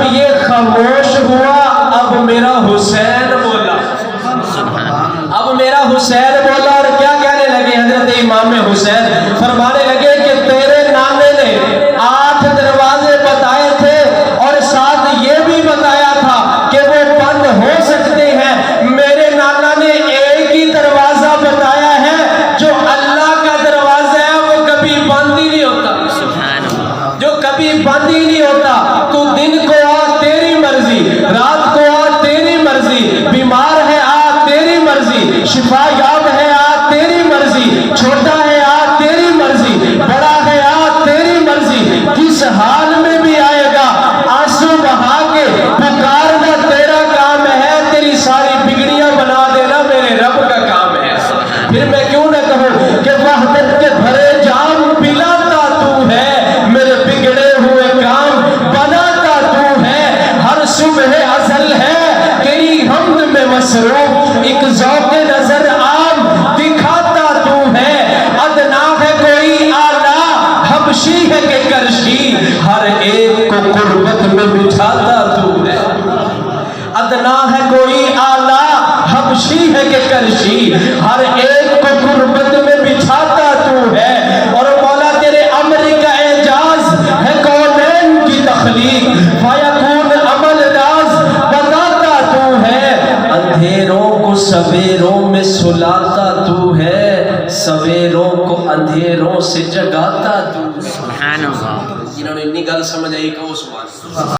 جب یہ خاموش ہوا اب میرا حسین بولا، اب میرا حسین بولا اور کیا کہنے لگے حضرت امام حسین؟ فرمانے لگے کہ تیرے نانے نے 8 دروازے بتائے تھے اور ساتھ یہ بھی بتایا تھا کہ وہ بند ہو سکتے ہیں، میرے نانا نے ایک ہی دروازہ بتایا ہے جو اللہ کا دروازہ ہے، وہ کبھی بند ہی نہیں ہوتا، جو کبھی بند ہی نہیں ہوتا۔ تو دن کو آ تیری مرضی، رات کو آ تیری مرضی، بیمار ہے آ تیری مرضی، شفا یاب ہے آ تیری مرضی، چھوٹا ہے آ تیری مرضی، بڑا ہے آ تیری مرضی، کس حال میں بھی آئے گا آنسو بہا کے پکارنا تیرا کام ہے، تیری ساری بگڑیاں بنا دینا میرے رب کا کام ہے۔ پھر میں کیوں نہ کہوں کہ وحدت کے بھرے جام پلاتا تو ہے، میرے بگڑے ہوئے کام بناتا تو ہے، ہر صبح ازل ہے تیری حمد میں مصروف، ایک ذوق نظر عام دکھاتا تو ہے، ادنا ہے کوئی اعلیٰ حبشی ہے کہ کرشی، ہر ایک کو قربت میں بٹھاتا تو ہے، ادنا ہے کوئی اعلیٰ حبشی ہے کہ کرشی، ہر ایک کو قربت میں بٹھاتا تو ہے، اور مولا تیرے امر کا اعجاز ہے کونین کی تخلیق، فیکون عمل راز بتاتا تو ہے، اندھیروں کو سویروں میں سلاتا تو ہے، سویروں کو اندھیروں سے جگاتا تو ہے۔ سبحان اللہ، جنہوں نے اتنی گل سمجھ آئی کہ وہ سبحان اللہ۔